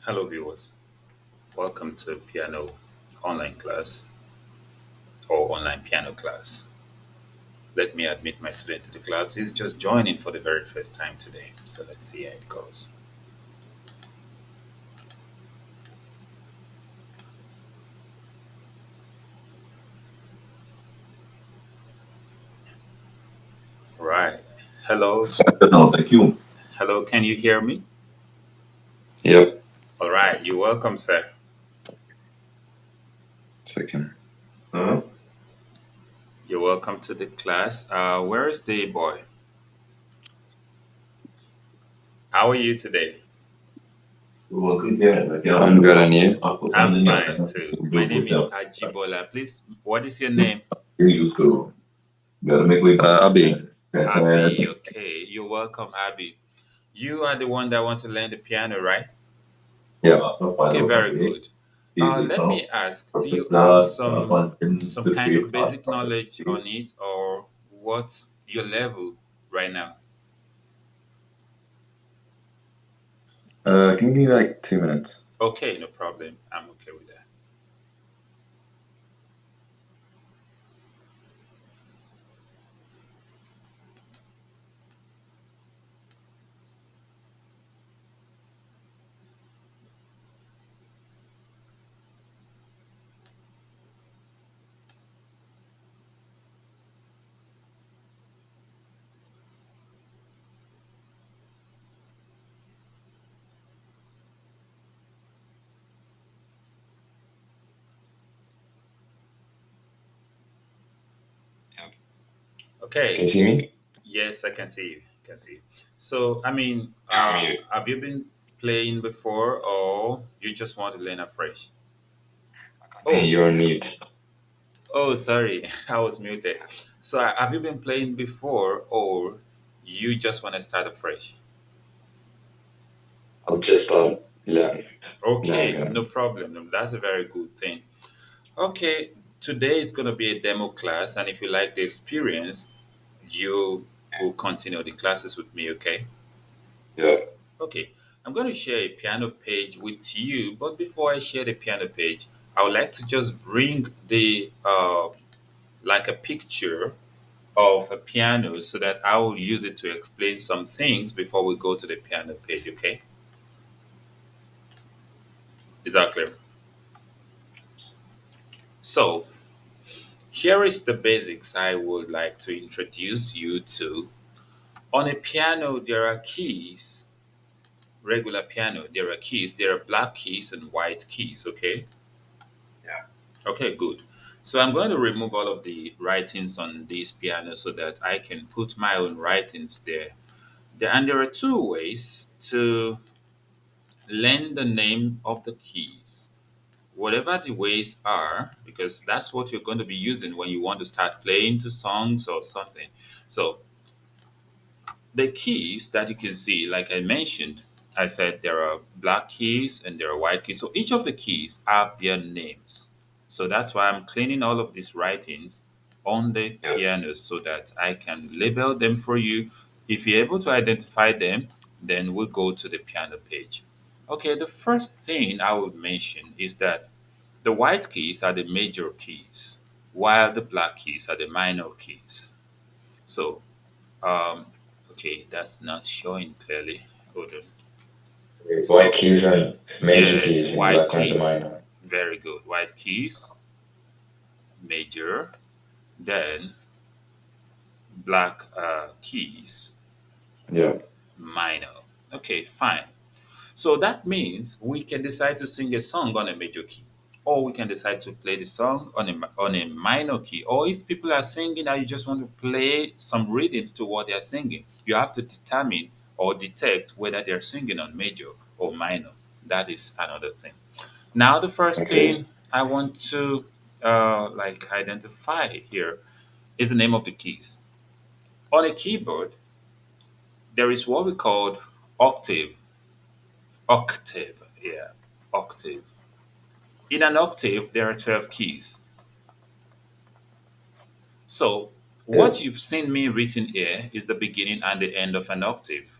Hello, viewers. Welcome to piano online class or online piano class. Let me admit my student to the class. He's just joining for the very first time today. So let's see how it goes. Right. Hello. No, thank you. Hello. Can you hear me? Yep. All right. You're welcome, sir. Second. Huh? You're welcome to the class. Where is the boy? How are you today? I'm good, and you? I'm fine too. My name is Ajibola. Please, what is your name? Abi. Abby. Okay. You're welcome, Abby. You are the one that want to learn the piano, right? Yep. Okay, very good. Let me ask, do you have some kind of basic knowledge on it, or what's your level right now? Can you give me like 2 minutes? Okay, no problem. I'm okay with that. Can you Okay, see me? yes, I can see you. Can see you. So, I mean, You're on mute. have you been playing before, or you just want to learn afresh? Hey, Oh, you're on mute. oh, sorry, I was muted. So, have you been playing before, or you just want to start afresh? I'll just start learning. Okay, no problem. No, that's a very good thing. Okay, today it's going to be a demo class, and if you like the experience, you will continue the classes with me, okay? Yeah. Okay, I'm going to share a piano page with you, but before I share the piano page, I would like to just bring the like a picture of a piano so that I will use it to explain some things before we go to the piano page, okay? Is that clear? So, here is the basics I would like to introduce you to. On a piano, there are keys, regular piano, there are keys, there are black keys and white keys, okay? Yeah. Okay, good. So I'm going to remove all of the writings on this piano so that I can put my own writings there. And there are two ways to learn the name of the keys. Whatever the ways are, because that's what you're going to be using when you want to start playing to songs or something. So the keys that you can see, like I mentioned, I said there are black keys and there are white keys. So each of the keys have their names. So that's why I'm cleaning all of these writings on the Yep. piano so that I can label them for you. If you're able to identify them, then we'll go to the piano page. Okay, the first thing I would mention is that the white keys are the major keys, while the black keys are the minor keys. So um, okay, that's not showing clearly. Hold on. White So, keys and major yes, keys and white black ones are keys. minor. Very good. White keys, major, then black keys, Yeah. minor. Okay, fine. So that means we can decide to sing a song on a major key, or we can decide to play the song on a minor key. Or if people are singing and you just want to play some rhythms to what they are singing, you have to determine or detect whether they're singing on major or minor. That is another thing. Now, the first Okay. thing I want to like identify here is the name of the keys. On a keyboard, there is what we call octave. Octave, yeah, octave. In an octave, there are 12 keys. So, what Yep. you've seen me written here is the beginning and the end of an octave.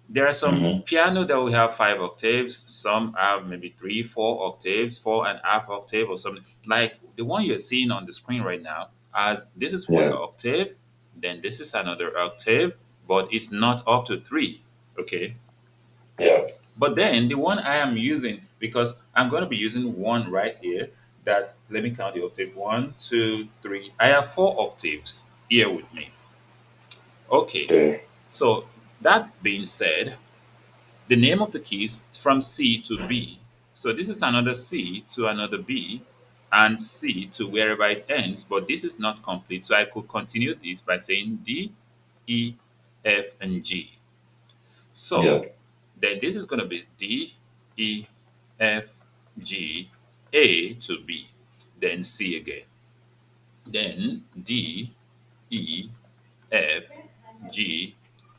There are some Mm-hmm. piano that will have 5 octaves. Some have maybe three, 4 octaves, 4.5 octave or something. Like the one you're seeing on the screen right now, as this is one Yeah. octave, then this is another octave, but it's not up to three. Okay. Yeah. But then the one I am using, because I'm going to be using one right here, that let me count the octave. One, two, three. I have 4 octaves here with me. Okay. Okay. So that being said, the name of the keys from C to B. So this is another C to another B and C to wherever it ends, but this is not complete. So I could continue this by saying D, E, F, and G. Yeah. So then this is going to be D, E, F, G, A to B, then C again, then D, E, F, G,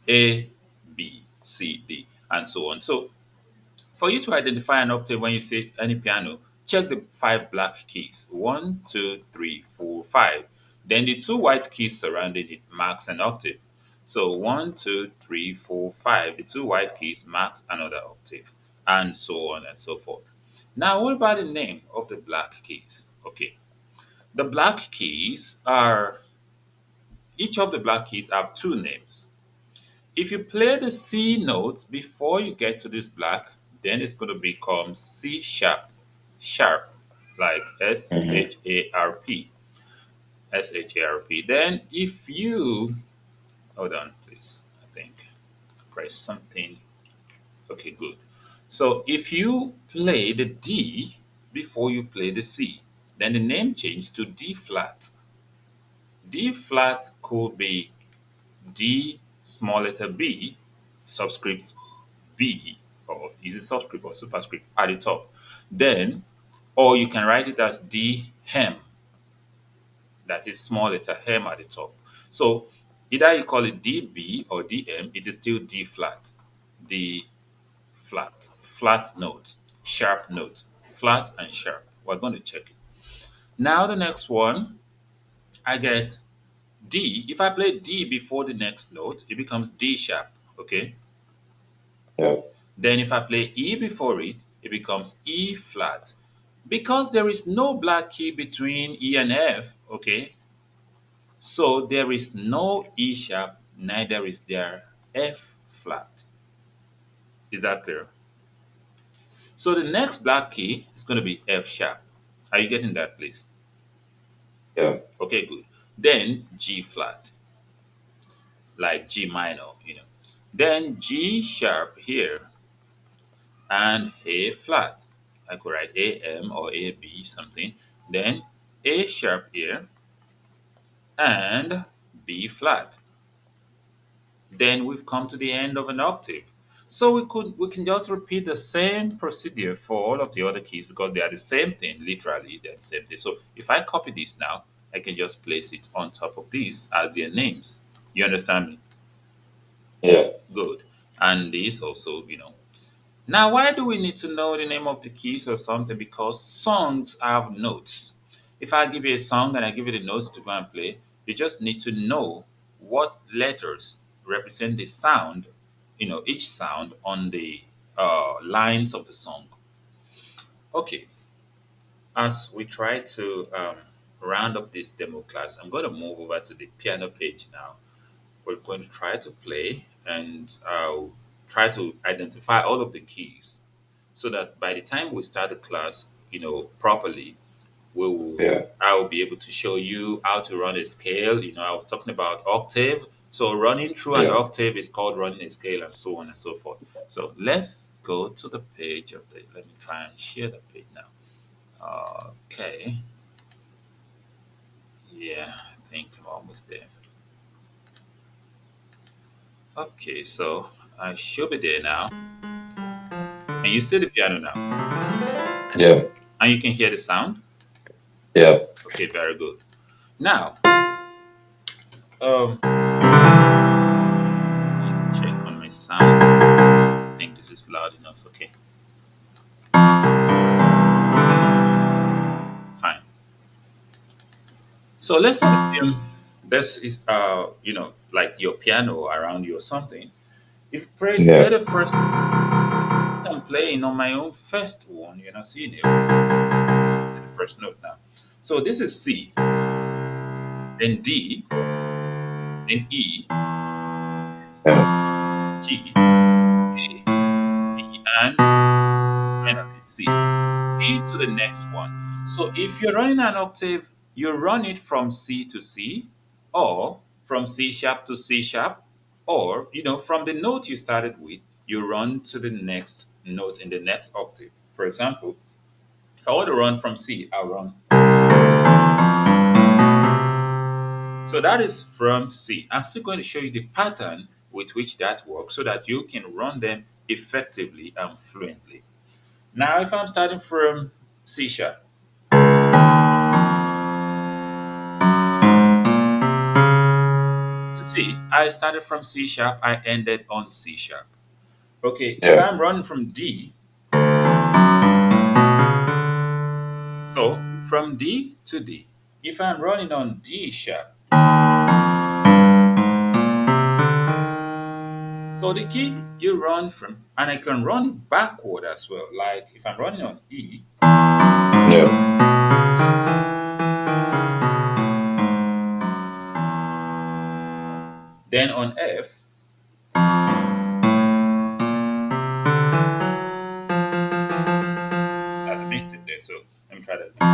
A, B, C, D, and so on. So for you to identify an octave when you say any piano, check the 5 black keys. One, two, three, four, five. Then the 2 white keys surrounding it marks an octave. So one, two, three, four, five. The 2 white keys marks another octave, and so on and so forth. Now, what about the name of the black keys? Okay, the black keys are each of the black keys have 2 names. If you play the C note before you get to this black, then it's going to become C sharp, sharp, like Mm-hmm. SHARP, SHARP. Then if you, hold on, please, I think, press something. Okay, good. So if you play the D before you play the C, then the name change to D flat. D flat could be D small letter b subscript B, or is it subscript or superscript at the top. Then, or you can write it as D hem, that is small letter hem at the top. So either you call it DB or DM, it is still D flat. D flat, flat note, sharp note, flat and sharp. We're going to check it. Now the next one, I get D. If I play D before the next note, it becomes D sharp. Okay. Yeah. Then if I play E before it, it becomes E flat. Because there is no black key between E and F, okay, so there is no E sharp, neither is there F flat. Is that clear? So the next black key is going to be F sharp. Are you getting that, please? Yeah. Okay, good. Then G flat, like G minor. Then G sharp here and A flat. I could write AM or AB something. Then A sharp here and B flat. Then we've come to the end of an octave. So we can just repeat the same procedure for all of the other keys because they are the same thing, literally they're the same thing. So if I copy this now, I can just place it on top of these as their names. You understand me? Yeah. Good. And this also. Now, why do we need to know the name of the keys or something? Because songs have notes. If I give you a song and I give you the notes to go and play, you just need to know what letters represent the sound, each sound on the lines of the song. Okay, as we try to round up this demo class, I'm going to move over to the piano page now. We're going to try to play and try to identify all of the keys so that by the time we start the class, properly, Yeah. I will be able to show you how to run a scale. I was talking about octave. So running through an Yeah. octave is called running a scale and so on and so forth. So let's go to the page of the, let me try and share the page now. Okay. Yeah, I think I'm almost there. Okay, so I should be there now. And you see the piano now. Yeah. And you can hear the sound. Yeah. Okay, very good. Now, let me check on my sound. I think this is loud enough. Okay, fine. So let's assume this is like your piano around you or something. If play Yeah. the first, I'm playing on my own first one, you're not seeing it. See the first note now. So this is C, then D, then E, Yeah. G, A, B, and finally C. C to the next one. So if you're running an octave, you run it from C to C, or from C sharp to C sharp, or from the note you started with, you run to the next note in the next octave. For example, if I want to run from C, I'll run. So that is from C. I'm still going to show you the pattern with which that works so that you can run them effectively and fluently. Now, if I'm starting from C sharp, see, I started from C sharp, I ended on C sharp. Okay, if Yeah. I'm running from D, so from D to D. If I'm running on D sharp, so the key you run from, and I can run it backward as well. Like if I'm running on E, Yeah. then on F, there's a mistake there. So let me try that again.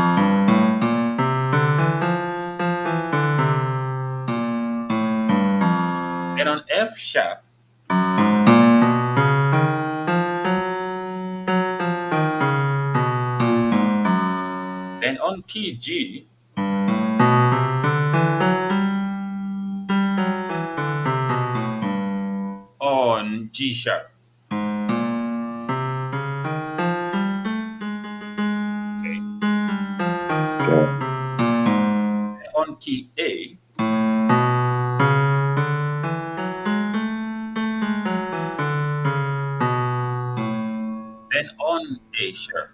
Then on F sharp, then on key G, on G sharp. Okay. Okay. On key A, then on A sharp.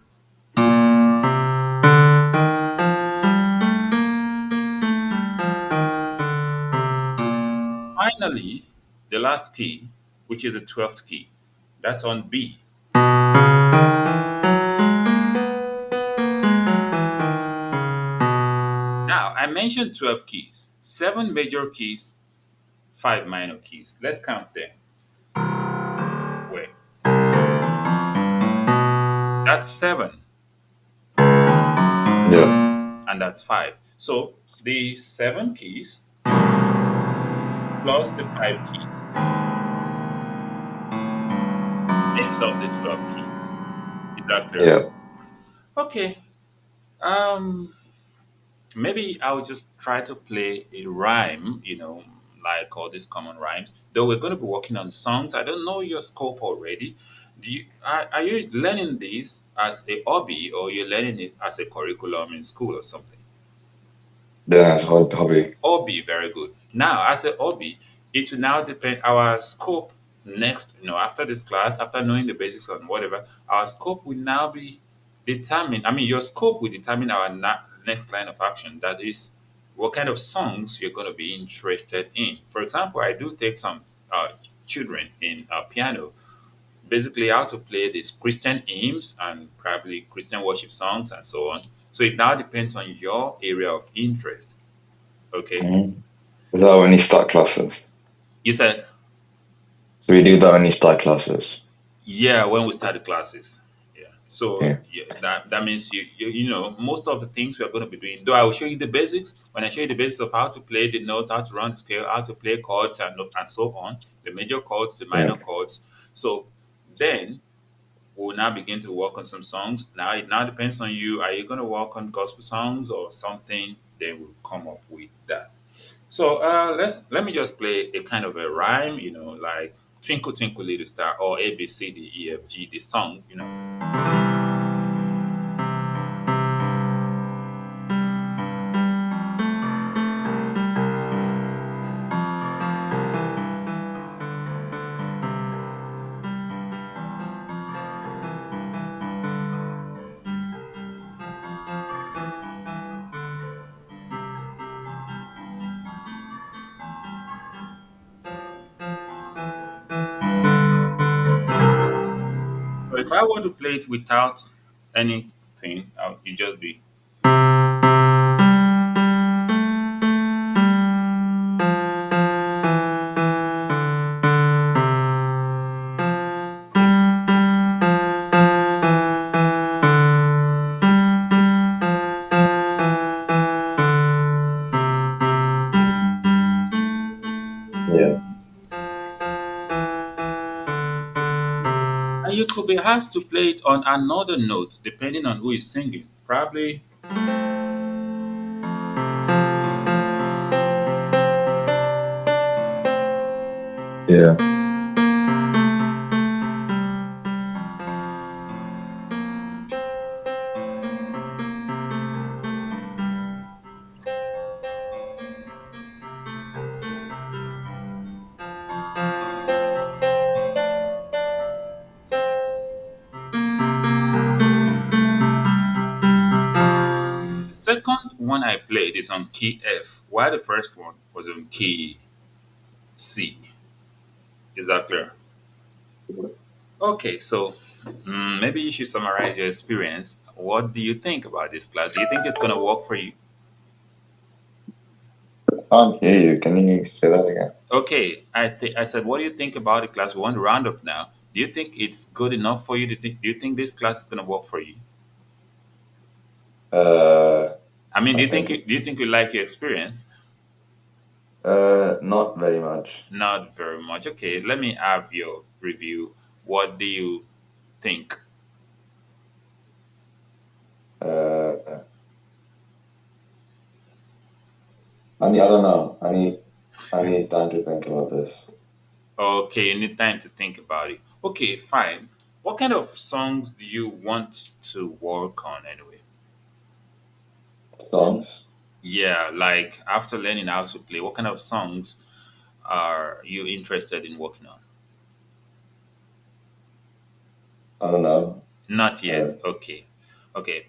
Finally, the last key, which is the 12th key, that's on B. Now, I mentioned 12 keys, 7 major keys, 5 minor keys. Let's count them. Wait, that's 7 Yeah. and that's 5. So the 7 keys plus the 5 keys makes up the 12 keys. Is that clear? Yeah. Okay. Um, Maybe I'll just try to play a rhyme, like all these common rhymes. Though we're going to be working on songs, I don't know your scope already. Are you learning this as a hobby or you're learning it as a curriculum in school or something? Yeah. It's a hobby. Hobby, very good. Now, as a hobby, it will now depend our scope next, after this class, after knowing the basics on whatever, our scope will now be determined. I mean, your scope will determine our next line of action. That is, what kind of songs you're going to be interested in. For example, I do take some children in piano, basically how to play these Christian hymns and probably Christian worship songs and so on. So it now depends on your area of interest. Okay. Mm-hmm. Is that when you start classes? You said, So we do that when you start classes. yeah, when we start the classes. Yeah. So Yeah. yeah, that means most of the things we are going to be doing. Though I will show you the basics. When I show you the basics of how to play the notes, how to run the scale, how to play chords, and so on, the major chords, the Yeah. minor chords. So then we'll now begin to work on some songs. Now it now depends on you. Are you going to work on gospel songs or something? Then we'll come up with that. So let me just play a kind of a rhyme, like Twinkle Twinkle Little Star or A B C D E F G, the song. if I want to play it without anything, it just be. Yeah. And you could be asked to play it on another note, depending on who is singing. Probably. Yeah. The second one I played is on key F, while the first one was on key C. Is that clear? Okay, so maybe you should summarize your experience. What do you think about this class? Do you think it's going to work for you? Can't hear you. Can you say that again? Okay, I said, what do you think about the class? We want to round up now. Do you think it's good enough for you? Do you think this class is going to work for you? Uh, I mean, I think do you think you like your experience? not very much. Not very much. Okay, let me have your review. What do you think? Uh, I don't know. I need time to think about this. Okay, you need time to think about it. Okay, fine. What kind of songs do you want to work on anyway? Songs? Yeah, like after learning how to play, what kind of songs are you interested in working on? I don't know. Not Uh, yet. Okay. Okay.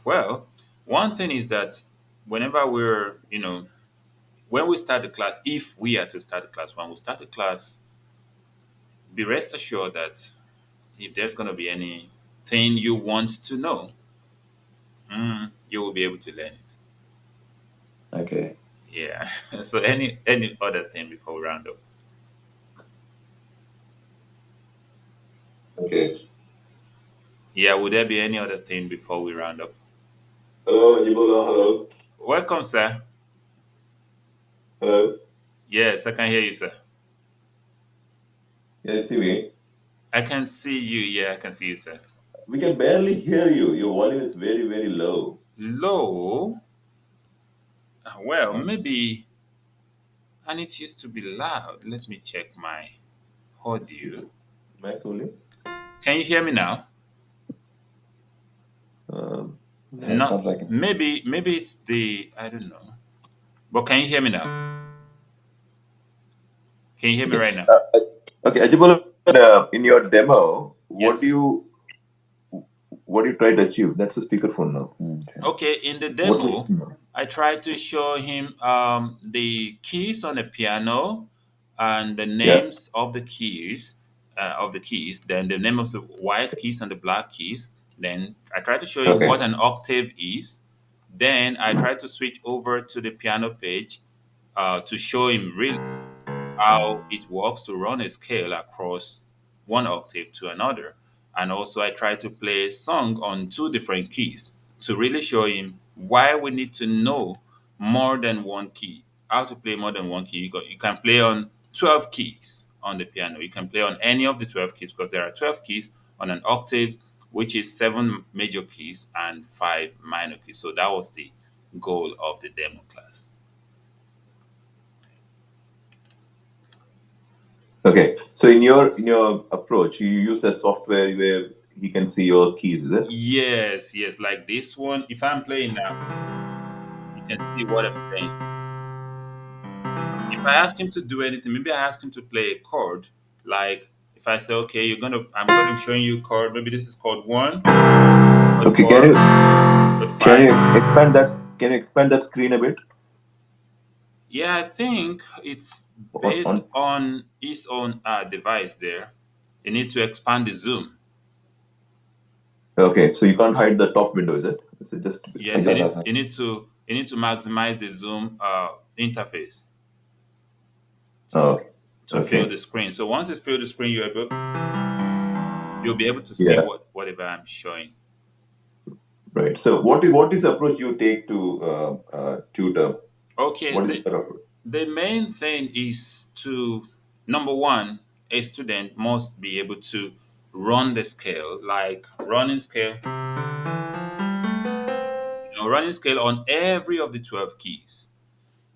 Well, one thing is that whenever when we start the class, if we are to start the class, when we start the class, be rest assured that if there's going to be anything you want to know, you will be able to learn it. okay. Yeah. So any other thing before we round up? Okay. Yeah. Would there be any other thing before we round up? Hello, Ebola. Hello. Welcome, sir. Hello. Yes, I can hear you, sir. Can you see me? I can see you. Yeah, I can see you, sir. We can barely hear you. Your volume is very, very low. Low. Well, Uh, maybe, and it used to be loud. Let me check my Speaker. audio. Max volume? Can you hear me now? No, it's not Not. like. Maybe it's the I don't know. But can you hear me now? Can you hear me Okay. right now? Okay, Ajibul, in your demo, Yes. what do you try to achieve? That's a speakerphone now. Okay. Okay. In the What? demo, I tried to show him the keys on the piano and the Yeah. names of the keys. Then the name of the white keys and the black keys. Then I tried to show him what Okay. an octave is. Then I tried to switch over to the piano page to show him really how it works to run a scale across one octave to another. And also, I try to play a song on two different keys to really show him why we need to know more than one key. How to play more than one key. You can play on 12 keys on the piano. You can play on any of the 12 keys because there are 12 keys on an octave, which is seven major keys and five minor keys. So that was the goal of the demo class. Okay. So in your approach, you use the software where he can see your keys, is it? Yes, yes, like this one. If I'm playing now, you can see what I'm playing. If I ask him to do anything, maybe I ask him to play a chord. Like if I say, okay, I'm gonna be showing you chord. Maybe this is chord one, chord Okay. four, chord five. Can you expand that screen a bit? Yeah, I think it's On, based on on his own device there. You need to expand the zoom. Okay, so you can't hide the top window, is it? Is it just I Yes, just you need to maximize the zoom interface oh, to okay. fill Okay. the screen. So once it fills the screen, you'll be able to see Yeah. whatever I'm showing. Right. So what is the approach you take to tutor? Okay, What is your approach? the main thing is to number one, a student must be able to run the scale, like running scale, running scale on every of the 12 keys.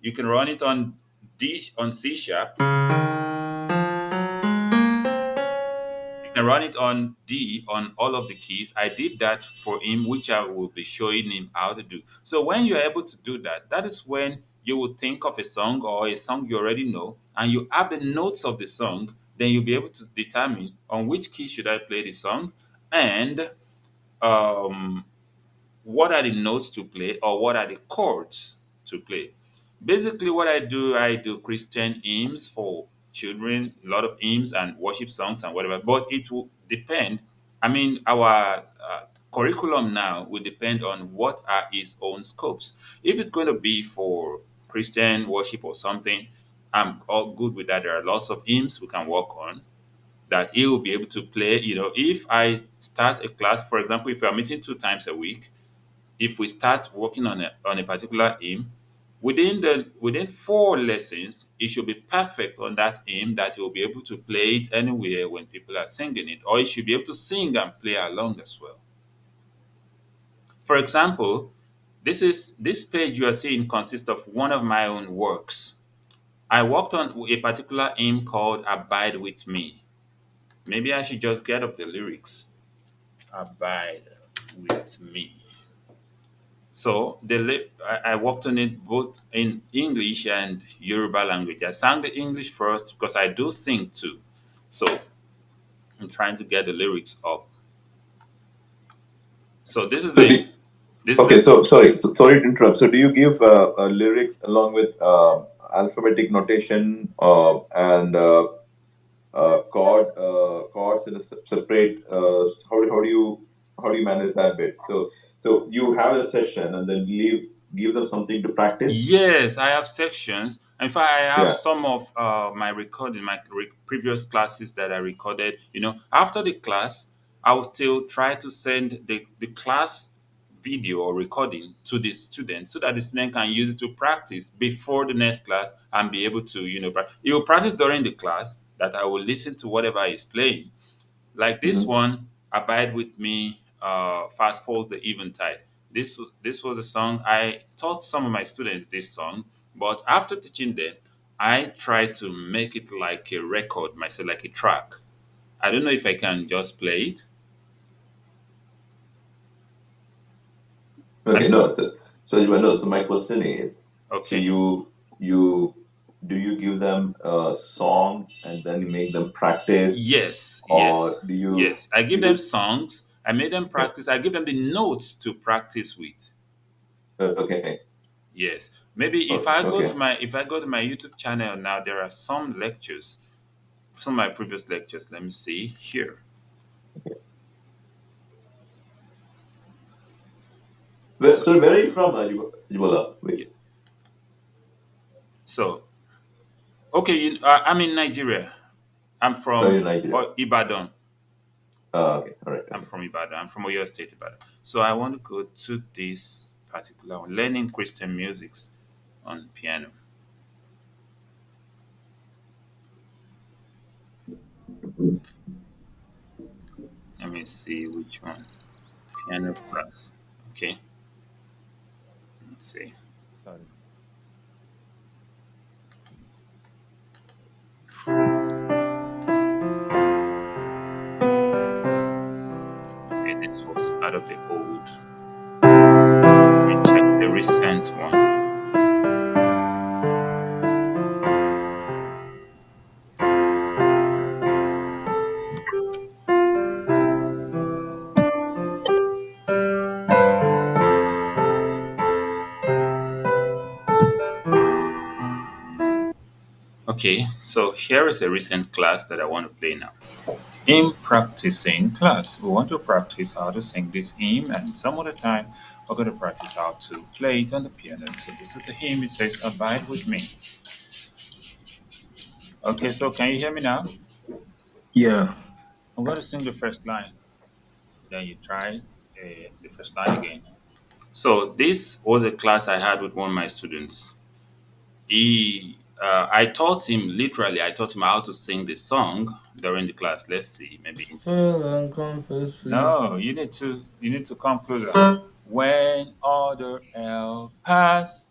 You can run it on C sharp. You can run it on D on all of the keys. I did that for him, which I will be showing him how to do. So when you're able to do that, that is when you will think of a song or a song you already know, and you have the notes of the song. Then you'll be able to determine on which key should I play the song, and um, what are the notes to play or what are the chords to play. Basically, what I do Christian hymns for children, a lot of hymns and worship songs and whatever, but it will depend. I mean, our curriculum now will depend on what are his own scopes. If it's going to be for Christian worship or something, I'm all good with that. There are lots of hymns we can work on that he will be able to play. If I start a class, for example, if we are meeting 2 times a week, if we start working on a particular aim, within 4 lessons, it should be perfect on that aim that you'll be able to play it anywhere when people are singing it, or you should be able to sing and play along as well. For example, this page you are seeing consists of one of my own works. I worked on a particular aim called Abide with Me. Maybe I should just get up the lyrics. Abide with me. So I worked on it both in English and Yoruba language. I sang the English first because I do sing too. So I'm trying to get the lyrics up. So So do, this is okay, the so sorry to interrupt. So do you give lyrics along with alphabetic notation and chords in a separate? How do you manage that bit? So you have a session and then give them something to practice. Yes, I have sections. In fact, I have Yeah. some of my recording, previous classes that I recorded. After the class, I will still try to send the class video or recording to the student so that the student can use it to practice before the next class and be able to, he will practice during the class that I will listen to whatever he's playing. Like this Hmm. one, Abide with Me, Fast Falls the Eventide. This was a song I taught some of my students this song, but after teaching them, I tried to make it like a record myself, like a track. I don't know if I can just play it. Okay, And no. So my question is, so okay. you do you give them a song and then you make them practice, Yes, or yes, do you yes. I give you them just songs. I made them practice. I give them the notes to practice with. okay, Yes. Maybe okay. if I go to my YouTube channel now, there are some lectures, some of my previous lectures. Let me see here. So, So where are you from, Jibola? yeah. Wait, So okay, I'm in Nigeria. I'm you're in from Nigeria. Ibadan. Okay, all right, I'm okay. from Ibadan. I'm from Oyo State, Ibadan. So I want to go to this particular one, learning Christian musics on piano. Let me see which one. Piano class. Okay. Let's see. Sorry. Okay, this was part of the old. Let me check the recent one. Okay, so here is a recent class that I want to play now. hymn practicing class. We want to practice how to sing this hymn, and some other time we're going to practice how to play it on the piano. So this is the hymn. It says, "Abide with me." Okay, so can you hear me now? Yeah. I'm going to sing the first line. Then you try the first line again. So this was a class I had with one of my students. I taught him literally. I taught him how to sing the song during the class. Let's see, maybe. Feel and comfort free. No, you need to come closer. When other help pass,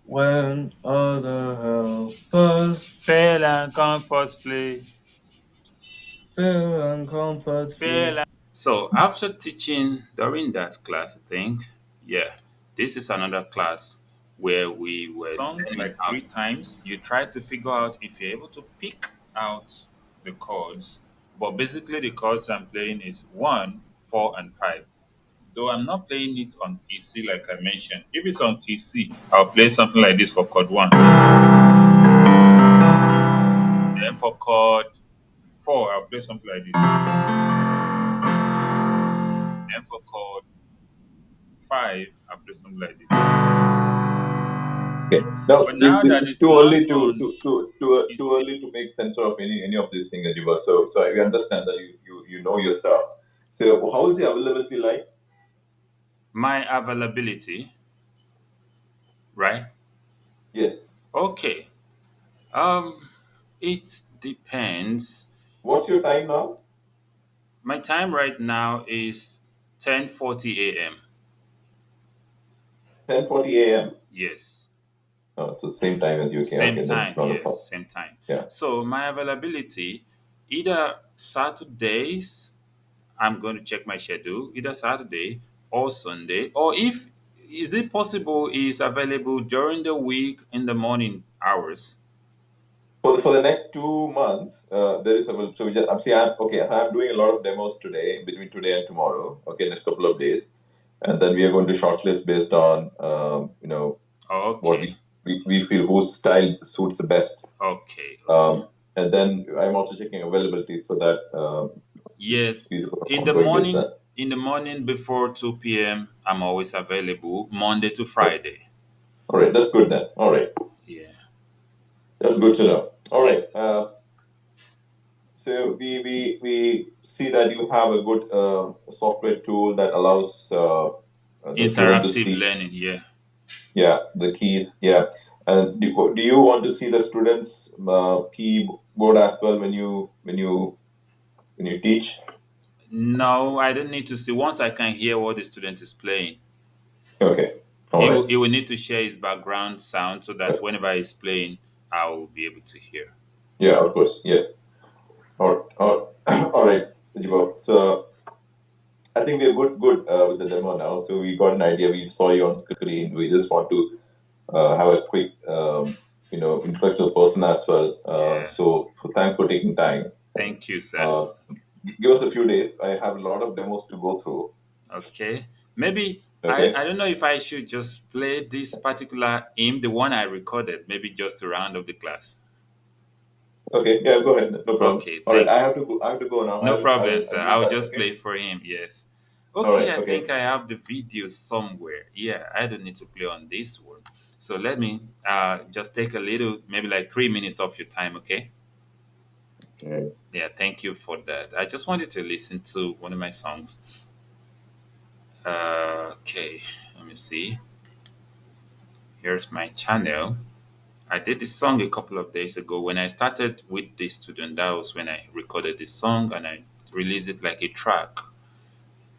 When other helpers fail and comfort flee. fail and comfort Fail. flee. So after teaching during that class, I think, yeah, this is another class where we were sung like three times. You try to figure out if you're able to pick out the chords. But basically, the chords I'm playing is 1, 4, and 5. Though I'm not playing it on key C like I mentioned. If it's on key C, I'll play something like this for chord 1. Then for chord 4, I'll play something like this. Then for chord 5, I'll play something like this. Okay. Now, But now that it's it's too not early on key too C, early to make sense of any of these things that you were. So I understand that you know your stuff. So how is the availability like? my availability, right? Yes. Okay. Um, it depends. What's your time now? My time right now is 10:40 a.m. 10:40 a.m. Yes. Oh, so same time as UK. Same Okay, that's time, not a yes, problem. same time. Yeah. So my availability, either Saturdays, I'm going to check my schedule, either Saturday or Sunday, or if is it possible is available during the week in the morning hours. For the next 2 months, there is a so we just I'm doing a lot of demos today between today and tomorrow. Okay, next couple of days, and then we are going to shortlist based on what Okay, we feel whose style suits the best. okay, okay. And then I'm also checking availability so that Yes, we in the are going based morning, on. in the morning before 2 p.m., I'm always available Monday to Right. Friday. All right, that's good then. All right, Yeah. that's good to know. All Yeah. right. So we see that you have a good software tool that allows the student to Interactive see, learning, yeah. yeah, the keys, yeah. And do you want to see the students keyboard as well when you teach? No, I don't need to see. Once I can hear what the student is playing, Okay, all he right. will, he will need to share his background sound so that whenever he's playing, I will be able to hear. Yeah, of course, yes. All right, Jibo. So I think we're good with the demo now. So we got an idea. We saw you on screen. We just want to have a quick, introduction to the person as well. Yeah. So thanks for taking time. Thank you, sir. Uh, Give us a few days. I have a lot of demos to go through. Okay. Maybe Okay. I don't know if I should just play this particular hymn, the one I recorded, maybe just to round up the class. Okay. Yeah. Go ahead. No problem. Okay, All right. thank I have to go now. no problem, I'll sir. be in I'll touch. just Okay. play for him. Yes. All Okay, right. I Okay. think I have the video somewhere. Yeah, I don't need to play on this one. So let me just take a little, maybe like 3 minutes of your time, okay? Okay. Yeah, thank you for that. I just wanted to listen to one of my songs. Okay, let me see. Here's my channel. I did this song a couple of days ago. When I started with this student, that was when I recorded this song and I released it like a track.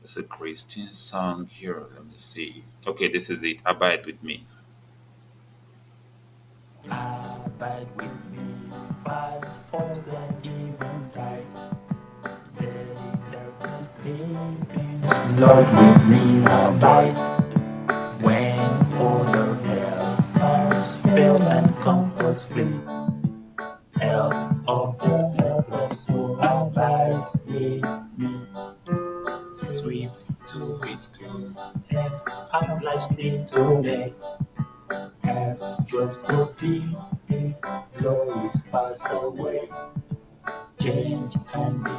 It's a Christian song here. Let me see. Okay, this is it. Abide with me. Abide with me, fast falls the eventide. Very darkness deepens. Lord, with me abide. When other helpers fail and comforts flee, help of the helpless to abide with me. Swift to its close, ebbs out life's little day. Earth's joys grow dim, its glories pass away. change and be